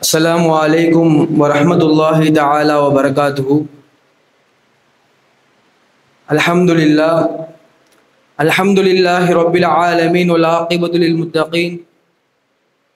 السلام عليكم ورحمة الله تعالى وبركاته. الحمد لله رب العالمين والعاقبة للمتقين.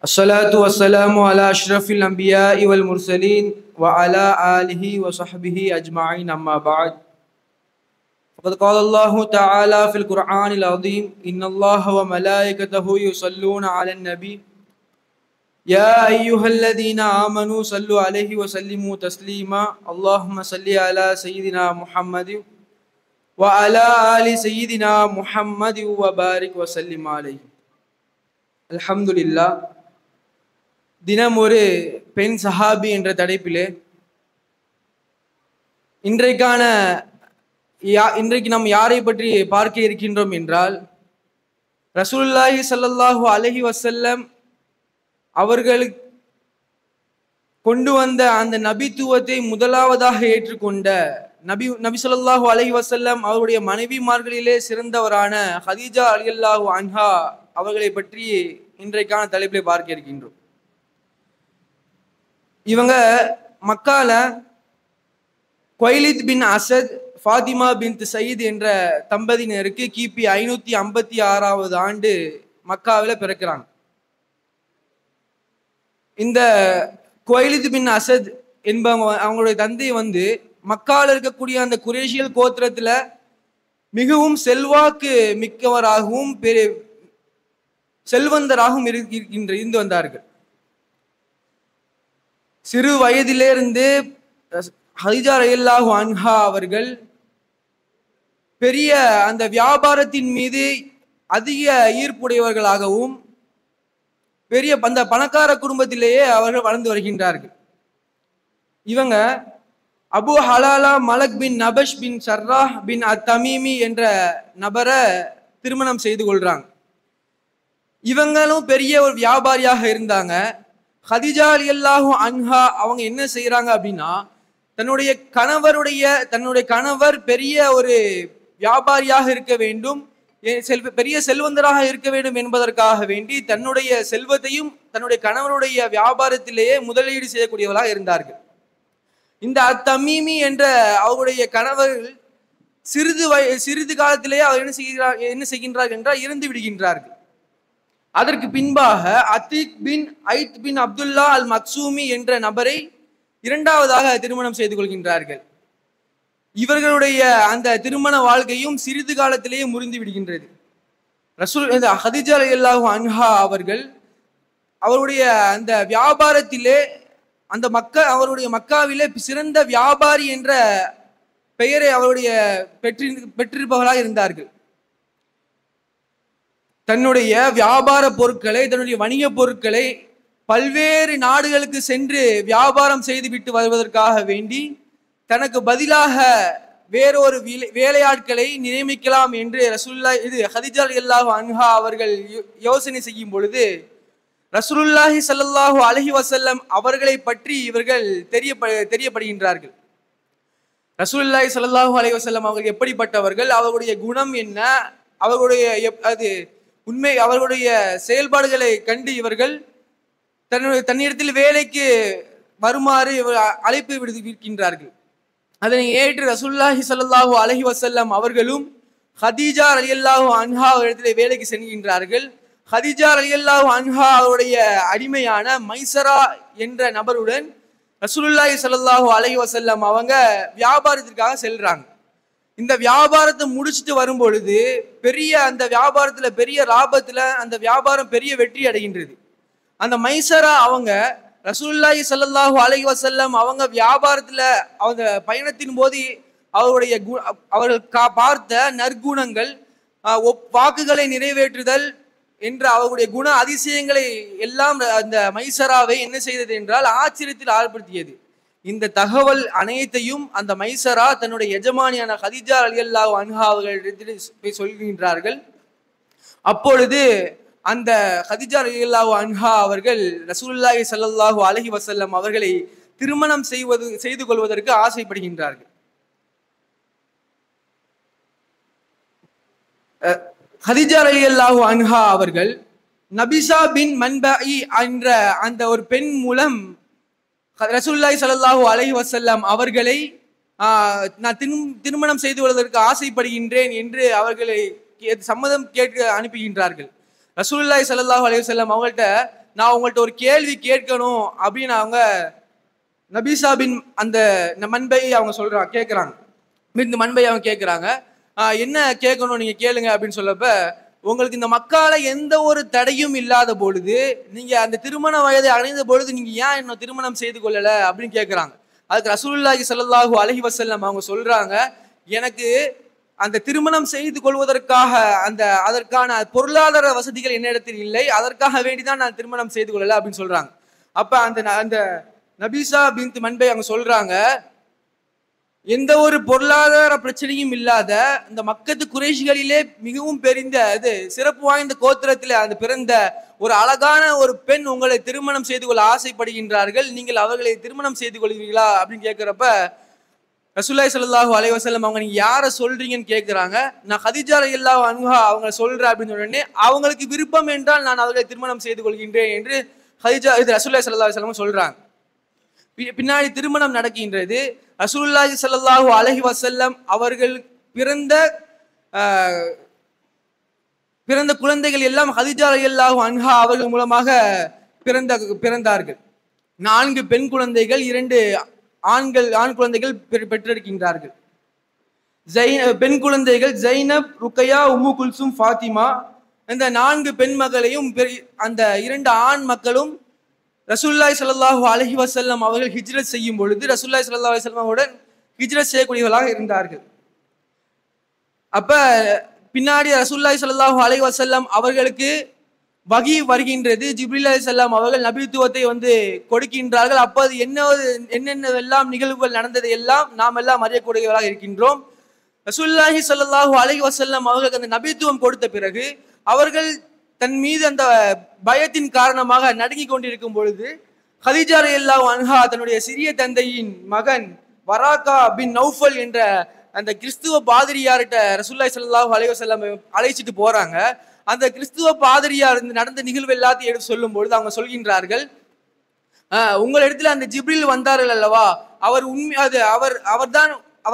الصلاة والسلام على أشرف الأنبياء والمرسلين وعلى آله وصحبه أجمعين، أما بعد. فقد قال الله تعالى في القرآن العظيم: إن الله وملائكته يصلون على النبي يا أيها الذين آمنوا صلوا عليه وسلموا تسليما. اللهم صل على سيدنا محمد وعلى آل سيدنا محمد وبارك وسلم عليه. அல்ஹம்துலில்லாஹ். தினம் ஒரு பெண் சஹாபி என்ற தலைப்பிலே இன்றைக்கு நாம் யாரை பற்றி பார்க்க இருக்கின்றோம் என்றால், ரசூலுல்லாஹி ஸல்லல்லாஹு அலைஹி வஸல்லம் அவர்கள் கொண்டு வந்த அந்த நபித்துவத்தை முதலாவதாக ஏற்றுக்கொண்ட நபி ஸல்லல்லாஹு அலைஹி வஸல்லம் அவருடைய மனைவிமார்களிலே சிறந்தவரான ஹதீஜா ரலியல்லாஹு அன்ஹா அவர்களை பற்றி இன்றைக்கான தலைப்பிலே பார்க்க இருக்கின்றோம். இவங்க மக்கால குவைலித் பின் அசத், ஃபாத்திமா பின்த் சயீத் என்ற தம்பதியினருக்கு கிபி 556வது ஆண்டு மக்காவில் பிறக்கிறாங்க. இந்த குவைலித் பின் அசத் என்பவங்க, அவங்களுடைய தந்தை மக்கால இருக்கக்கூடிய அந்த குரேஷியல் கோத்திரத்துல மிகவும் செல்வாக்கு மிக்கவராகவும் செல்வந்தராகவும் இருந்து வந்தார்கள். சிறு வயதிலிருந்து ஹதீஜா ரலியல்லாஹு அன்ஹா அவர்கள் பெரிய அந்த வியாபாரத்தின் மீது அதிக ஈர்ப்புடையவர்களாகவும் பெரிய அந்த பணக்கார குடும்பத்திலேயே அவர்கள் வளர்ந்து வருகின்றார்கள். இவங்க அபு ஹலாலா மலக் பின் நபஷ் பின் சர்ராஹ் பின் அத்தமீமி என்ற நபரை திருமணம் செய்து கொள்றாங்க. இவங்களும் பெரிய ஒரு வியாபாரியாக இருந்தாங்க. ஹதீஜா ரலியல்லாஹு அன்ஹா அவங்க என்ன செய்யறாங்க அப்படின்னா, தன்னுடைய கணவர் பெரிய ஒரு வியாபாரியாக இருக்க வேண்டும், பெரிய செல்வந்தராக இருக்க வேண்டும் என்பதற்காக வேண்டி தன்னுடைய செல்வத்தையும் தன்னுடைய கணவருடைய வியாபாரத்திலேயே முதலீடு செய்யக்கூடியவர்களாக இருந்தார்கள். இந்த அத்தமீமி என்ற அவருடைய கணவர்கள் சிறிது காலத்திலேயே அவர் என்ன செய்கின்றார்கள் என்றால் இறந்து விடுகின்றார்கள். அதற்கு பின்பாக அத்தீக் பின் ஐத் பின் அப்துல்லா அல் மக்சூமி என்ற நபரை இரண்டாவதாக திருமணம் செய்து கொள்கின்றார்கள். இவர்களுடைய அந்த திருமண வாழ்க்கையும் சிறிது காலத்திலேயே முறிந்து விடுகின்றது. ஹதீஜா ரலியல்லாஹு அன்ஹா அவர்கள் அவருடைய அந்த வியாபாரத்திலே அவருடைய மக்காவிலே சிறந்த வியாபாரி என்ற பெயரை அவருடைய பெற்றிருப்பவர்களாக இருந்தார்கள். தன்னுடைய வியாபார பொருட்களை, தன்னுடைய வணிக பொருட்களை பல்வேறு நாடுகளுக்கு சென்று வியாபாரம் செய்துவிட்டு வருவதற்காக வேண்டி தனக்கு பதிலாக வேறொரு வேலையாட்களை நியமிக்கலாம் என்று ஹதீஜா ரலியல்லாஹு அன்ஹா அவர்கள் யோசனை செய்யும் பொழுது, ரசூலுல்லாஹி ஸல்லல்லாஹு அலைஹி வஸல்லம் அவர்களை பற்றி இவர்கள் தெரியப்படுகின்றார்கள். ரசூலுல்லாஹி ஸல்லல்லாஹு அலைஹி வஸல்லம் அவர்கள் எப்படிப்பட்டவர்கள், அவர்களுடைய குணம் என்ன, அவர்களுடைய செயல்பாடுகளை கண்டு இவர்கள் தன்னிடத்தில் வேலைக்கு வருமாறு அழைப்பு விடுக்கின்றார்கள். அதனை ஏற்று ரசூலுல்லாஹி ஸல்லல்லாஹு அலைஹி வஸல்லம் அவர்களும் ஹதீஜா ரலியல்லாஹு அன்ஹா இடத்திலே வேலைக்கு செல்கின்றார்கள். ஹதீஜா ரலியல்லாஹு அன்ஹா அவருடைய அடிமையான மைசரா என்ற நபருடன் ரசூலுல்லாஹி ஸல்லல்லாஹு அலைஹி வஸல்லம் அவங்க வியாபாரத்திற்காக செல்றாங்க. இந்த வியாபாரத்தை முடிச்சுட்டு வரும் பொழுது அந்த வியாபாரத்துல பெரிய லாபத்துல அந்த வியாபாரம் பெரிய வெற்றி அடைகின்றது. அந்த மைசரா அவங்க ரசூலுல்லாஹி ஸல்லல்லாஹு அலைஹி வஸல்லம் அவங்க வியாபாரத்துல அவங்க பயணத்தின் போது அவர்கள் பார்த்த நற்குணங்கள், வாக்குகளை நிறைவேற்றுதல் என்ற அவருடைய குண அதிசயங்களை எல்லாம் அந்த மைசராவை என்ன செய்தது என்றால் ஆச்சரியத்தில் ஆழ்படுத்தியது. இந்த தகவல் அனைத்தையும் அந்த மைசரா தன்னுடைய எஜமானியான ஹதீஜா ரலியல்லாஹு அன்ஹா அவர்களிடத்தில் சொல்கின்றார்கள். அப்பொழுது அந்த ஹதீஜா ரலியல்லாஹு அன்ஹா அவர்கள் ரசூலுல்லாஹி ஸல்லல்லாஹு அலைஹி வஸல்லம் அவர்களை திருமணம் செய்து கொள்வதற்கு ஆசைப்படுகின்றார்கள். ஹதீஜா ரலியல்லாஹு அன்ஹா அவர்கள் நபிசா பின் மன்பஇ என்ற அந்த ஒரு பெண் மூலம் ரசூலுல்லாஹி ஸல்லல்லாஹு அலைஹி வஸல்லம் அவர்களை நான் திருமணம் செய்து கொள்வதற்கு ஆசைப்படுகின்றேன் என்று அவர்களை சம்மதம் கேட்க அனுப்புகின்றார்கள். ரசூலுல்லாஹி ஸல்லல்லாஹு அலைஹி வஸல்லம் அவங்கள்ட்ட நான் உங்கள்ட்ட ஒரு கேள்வி கேட்கணும் அப்படின்னு அவங்க நபீசா பின் அந்த மன்பை அவங்க கேட்குறாங்க. இந்த மன்பை அவங்க கேட்குறாங்க, என்ன கேட்கணும் நீங்க கேளுங்க அப்படின்னு சொல்லப்ப, உங்களுக்கு இந்த மக்கால எந்த ஒரு தடையும் இல்லாத பொழுது நீங்க அந்த திருமண வயதை அடைந்த பொழுது நீங்க ஏன் இன்னும் திருமணம் செய்து கொள்ளல அப்படின்னு கேட்குறாங்க. அதுக்கு ரசூலுல்லாஹி ஸல்லல்லாஹு அலைஹி வஸல்லம் அவங்க சொல்றாங்க, எனக்கு அந்த திருமணம் செய்து கொள்வதற்காக அதற்கான பொருளாதார வசதிகள் என்னிடத்தில் இல்லை, அதற்காக வேண்டிதான் நான் திருமணம் செய்து கொள்ளல அப்படின்னு சொல்றாங்க. அப்ப அந்த நபீசா பின்த் மன்பை அவங்க சொல்றாங்க, எந்த ஒரு பொருளாதார பிரச்சனையும் இல்லாத இந்த மக்கத்து குறைஷிகளிலே மிகவும் பெரிந்த சிறப்பு வாய்ந்த கோத்திரத்திலே அந்த பிறந்த ஒரு அழகான ஒரு பெண் உங்களை திருமணம் செய்து கொள்ள ஆசைப்படுகின்றார்கள், நீங்கள் அவர்களை திருமணம் செய்து கொள்வீர்களா அப்படின்னு கேட்கிறப்ப ரசூலுல்லாஹி ஸல்லல்லாஹு அலைஹி வஸல்லம் அவங்க நீங்க யாரை சொல்றீங்கன்னு கேட்கிறாங்க. நான் கதீஜா ரலியல்லாஹு அன்ஹா அவங்க சொல்றேன் அப்படின்னு சொன்னே, அவங்களுக்கு விருப்பம் என்றால் நான் அவர்களை திருமணம் செய்து கொள்கின்றேன் என்று ரசூலுல்லாஹி ஸல்லல்லாஹு அலைஹி வஸல்லம் சொல்றாங்க. பின்னாடி திருமணம் நடக்கின்றது. ரசூலுல்லாஹி ஸல்லல்லாஹு அலைஹி வஸல்லம் அவர்கள் பிறந்த குழந்தைகள் எல்லாம் கதீஜா ரலியல்லாஹு அன்ஹா அவர்கள் மூலமாக பிறந்தார்கள். 4 பெண் குழந்தைகள், 2 ஆண் குழந்தைகள் பெற்றிருக்கின்றார்கள். பெண் குழந்தைகள் ஜைனப், ருக்கையா, உம்மு குல்சும், ஃபாத்திமா. இந்த 4 பெண் மகளையும் அந்த 2 ஆண் மக்களும் ரசூலுல்லாஹி ஸல்லல்லாஹு அலைஹி வஸல்லம் அவர்கள் ஹிஜ்ரத் செய்யும் பொழுது ரசூலுல்லாஹி ஸல்லல்லாஹு அலைஹி வஸல்லம் உடன் ஹிஜ்ரத் செய்யக்கூடியவர்களாக இருந்தார்கள். அப்ப பின்னாடி ரசூலுல்லாஹி ஸல்லல்லாஹு அலைஹி வஸல்லம் அவர்களுக்கு வஹி வருகின்றது. ஜிப்ரீல் அலைஹிஸ்ஸலாம் அவர்கள் நபித்துவத்தை கொடுக்கின்றார்கள். அப்ப அது என்னென்னவெல்லாம் நிகழ்வுகள் நடந்தது எல்லாம் நாம் எல்லாம் அறியக்கூடியவர்களாக இருக்கின்றோம். ரசூலுல்லாஹி ஸல்லல்லாஹு அலைஹி வஸல்லம் அவர்களுக்கு அந்த நபித்துவம் கொடுத்த பிறகு அவர்கள் தன் மீது அந்த பயத்தின் காரணமாக நடுங்கி கொண்டிருக்கும் பொழுது கதீஜா ரலியல்லாஹு அன்ஹா தன்னுடைய சிறிய தந்தையின் மகன் வராக்கா பின் நௌஃபல் என்ற அந்த கிறிஸ்துவ பாதிரியார்கிட்ட ரசூலுல்லாஹி ஸல்லல்லாஹு அலைஹி வஸல்லம் அழைச்சிட்டு போறாங்க. அந்த கிறிஸ்துவ பாதிரியார் நடந்த நிகழ்வு எல்லாத்தையும் எடுத்து சொல்லும் பொழுது அவங்க சொல்கின்றார்கள், உங்களிடத்துல அந்த ஜிப்ரீல் வந்தார்கள் அல்லவா, அவர்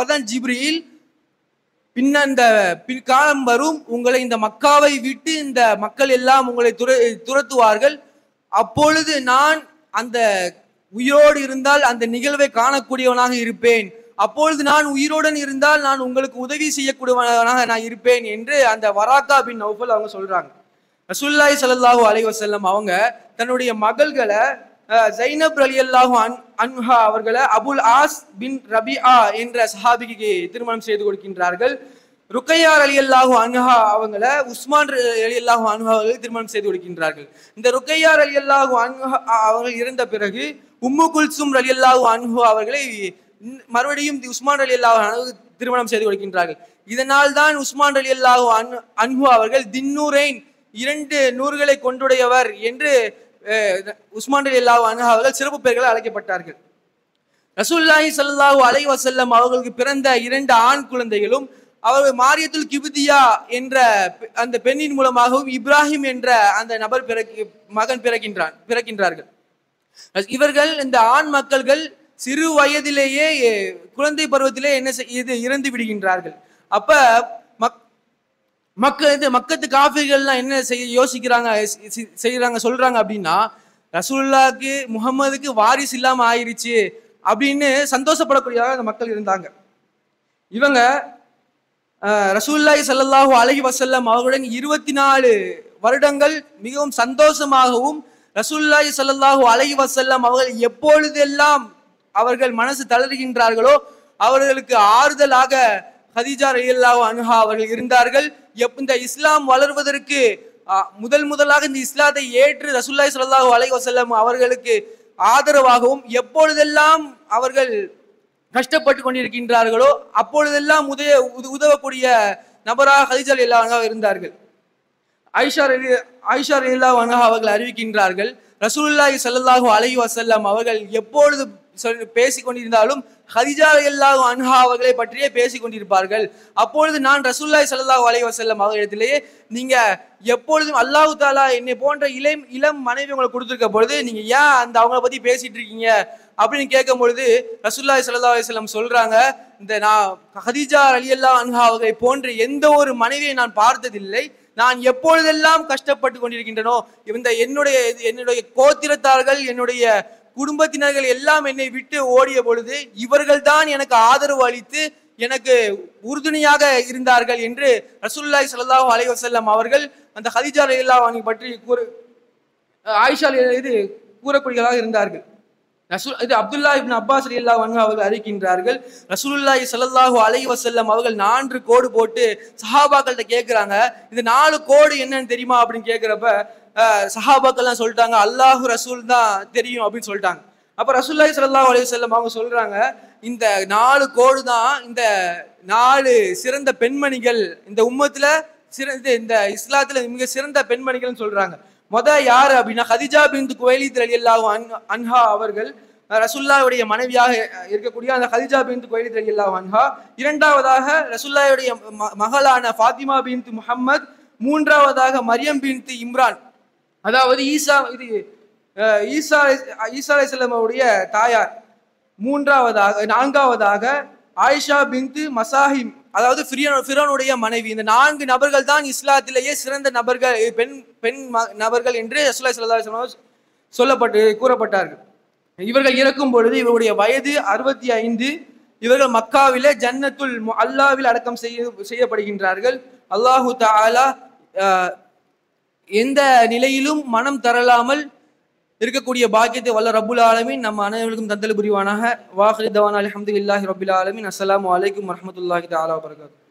அவர்தான் ஜிப்ரீல். பிற்காலம் வரும், உங்களை இந்த மக்காவை விட்டு இந்த மக்கள் எல்லாம் உங்களை துரத்துவார்கள். அப்பொழுது நான் அந்த உயிரோடு இருந்தால் அந்த நிகழ்வை காணக்கூடியவனாக இருப்பேன். அப்பொழுது நான் உயிரோடன் இருந்தால் நான் உங்களுக்கு உதவி செய்யக்கூடியவனாக நான் இருப்பேன் என்று அந்த வராக்கா பின் நௌஃபல் அவங்க சொல்றாங்க. ரசூலுல்லாஹி ஸல்லல்லாஹு அலைஹி வஸல்லம் அவங்க தன்னுடைய மகள்களை ஜைனப் ரலியல்லாஹு அன்ஹா அவர்களை அபுல் ஆஸ் பின் ரபிஆ என்ற சஹாபிக்கு திருமணம் செய்து கொடுக்கின்றார்கள். ருக்கையா ரலியல்லாஹு அன்ஹா அவங்களை உஸ்மான் ரலியல்லாஹு அன்ஹா அவர்களை திருமணம் செய்து கொடுக்கின்றார்கள். இந்த ருக்கையா ரலியல்லாஹு அன்ஹா அவர்கள் இறந்த பிறகு உம்மு குல்சும் ரலியல்லாஹு அன்ஹா அவர்களை மறுபடியும் உஸ்மான் ரலியல்லாஹு அன்ஹு திருமணம் செய்து கொடுக்கின்றார்கள். இதனால் தான் உஸ்மான் ரலியல்லாஹு அன்ஹு அவர்கள் தின்னூரைன் 2 நூறுகளை கொண்டுடையவர் என்று உஸ்மான் ரலியல்லாஹு அன்ஹு அவர்கள் சிறப்பு பெயர்களை அழைக்கப்பட்டார்கள். ரசூலுல்லாஹி ஸல்லல்லாஹு அலைஹி வஸல்லம் அவர்களுக்கு பிறந்த 2 ஆண் குழந்தைகளும் அவர்கள் மாரியத்துல் கிப்தியா என்ற அந்த பெண்ணின் மூலமாகவும் இப்ராஹிம் என்ற அந்த நபர் மகன் பிறக்கின்றார்கள். இவர்கள் இந்த ஆண் மக்கள்கள் சிறு வயதிலேயே குழந்தை பருவத்திலே இறந்து விடுகின்றார்கள். அப்ப மக்கத்து காஃபிர்கள்லாம் என்ன செய்யறாங்க சொல்றாங்க அப்படின்னா, ரசூலுல்லாஹ்க்கு முஹம்மதுக்கு வாரிசு இல்லாம ஆயிருச்சு அப்படின்னு சந்தோஷப்படக்கூடியதாக அந்த மக்கள் இருந்தாங்க. இவங்க ரசூலுல்லாஹி ஸல்லல்லாஹு அலைஹி வஸல்லம் அவர்களுடன் 24 வருடங்கள் மிகவும் சந்தோஷமாகவும் ரசூலுல்லாஹி ஸல்லல்லாஹு அலைஹி வஸல்லம் அவர்கள் எப்பொழுதெல்லாம் அவர்கள் மனசு தளர்கின்றார்களோ அவர்களுக்கு ஆறுதலாக கதீஜா ரலியல்லாஹு அன்ஹா அவர்கள் இருந்தார்கள். இந்த இஸ்லாம் வளர்வதற்கு முதலாக இந்த இஸ்லாத்தை ஏற்று ரசூலுல்லாஹி ஸல்லல்லாஹு அலைஹி வஸல்லம் அவர்களுக்கு ஆதரவாகவும் எப்பொழுதெல்லாம் அவர்கள் கஷ்டப்பட்டு கொண்டிருக்கின்றார்களோ அப்பொழுதெல்லாம் உதவக்கூடிய நபராக கதீஜா ரலியல்லாஹு அன்ஹா இருந்தார்கள். ஆயிஷா ரலியல்லாஹு அன்ஹா அவர்கள் அறிவிக்கின்றார்கள், ரசூலுல்லாஹி ஸல்லல்லாஹு அலைஹி வஸல்லம் அவர்கள் எப்பொழுது பேசிக் கொண்டிருந்தாலும் கதீஜா ரலியல்லாஹு அன்ஹா அவர்களை பற்றியே பேசிக் கொண்டிருப்பார்கள். அப்பொழுது நான் ரசூலுல்லாஹி ஸல்லல்லாஹு அலைஹி வஸல்லம் அவர்களிடத்திலேயே, நீங்க எப்பொழுதும் அல்லாஹ் தஆலா என்னை போன்ற இளம் மனைவி உங்களுக்கு கொடுத்திருக்க பொழுது நீங்க ஏன் அவங்கள பத்தி பேசிட்டு இருக்கீங்க அப்படின்னு கேட்கும் பொழுது ரசூலுல்லாஹி ஸல்லல்லாஹு அலைஹி வஸல்லம் சொல்றாங்க, இந்த நான் ஹதீஜா ரலியல்லாஹு அன்ஹா அவர்களை போன்ற எந்த ஒரு மனைவியை நான் பார்த்ததில்லை. நான் எப்பொழுதெல்லாம் கஷ்டப்பட்டு கொண்டிருக்கின்றனோ, இந்த என்னுடைய கோத்திரத்தார்கள், என்னுடைய குடும்பத்தினர்கள் எல்லாம் என்னை விட்டு ஓடிய பொழுது இவர்கள் தான் எனக்கு ஆதரவு அளித்து எனக்கு உறுதுணையாக இருந்தார்கள் என்று ரசூலுல்லாஹி ஸல்லல்லாஹு அலைஹி வஸல்லம் அவர்கள் அந்த ஹதீஜா ரலியல்லாஹு அன்ஹா பற்றி ஆயிஷா இது கூறக்கூடியதாக இருந்தார்கள். இது அப்துல்லா இப்னு அப்பாஸ் ரலியல்லாஹு அன்ஹு அவர்கள் அறிவிக்கின்றார்கள், ரசூலுல்லாஹி ஸல்லல்லாஹு அலைஹி வஸல்லம் அவர்கள் 4 கோடு போட்டு சஹாபாக்கள்கிட்ட கேட்கிறாங்க, இந்த 4 கோடு என்னன்னு தெரியுமா அப்படின்னு கேட்கிறப்ப சஹாபாக்கள்லாம் சொல்லிட்டாங்க, அல்லாஹு ரசூல் தான் தெரியும் அப்படின்னு சொல்லிட்டாங்க. அப்ப ரசூலுல்லாஹி ஸல்லல்லாஹு அலைஹி வஸல்லம் அவங்க சொல்றாங்க, இந்த 4 கோடு தான் இந்த 4 சிறந்த பெண்மணிகள் இந்த உம்மத்துல இந்த இஸ்லாத்துல மிக சிறந்த பெண்மணிகள் சொல்றாங்க. யாரு அப்படின்னா ஹதீஜா பின்த் குவைலித் ரலியல்லாஹு அன்ஹா அவர்கள், ரசூலுல்லாஹ்வுடைய மனைவியாக இருக்கக்கூடிய அந்த ஹதீஜா பின்த் குவைலித் ரலியல்லாஹு அன்ஹா. இரண்டாவதாக ரசூலுல்லாஹ்வுடைய மகளான ஃபாத்திமா பின்த் முஹம்மத். மூன்றாவதாக மரியம் பின்த் இம்ரான், அதாவது ஈசா அலைஹிஸ்ஸலாம் அவருடைய தாயார். நான்காவதாக ஆயிஷா பின்த் மசாஹிம், அதாவது ஃபிரௌனுடைய மனைவி. இந்த 4 நபர்கள் தான் இஸ்லாத்திலேயே சிறந்த நபர்கள், பெண் நபர்கள் என்று ரசூலுல்லாஹி ஸல்லல்லாஹு அலைஹி வஸல்லம் கூறப்பட்டார்கள். இவர்கள் இறக்கும் பொழுது இவருடைய வயது 65. இவர்கள் மக்காவிலே ஜன்னத்துல் அல்லாவில் அடக்கம் செய்யப்படுகின்றார்கள். அல்லாஹு தஆலா எந்த நிலையிலும் மனம் தரலாமல் இருக்கக்கூடிய பாக்கியத்தை வல்ல ரப்புல் ஆலமீன் நம்ம அனைவருக்கும் தந்தல் புரிவானாக. வாஹிரு தவானா அல்ஹம்துலில்லாஹி ரப்பில் ஆலமீன். அஸ்ஸலாமு அலைக்கும் வரஹ்மத்துல்லாஹி தஆலா வபரகாத்துஹு.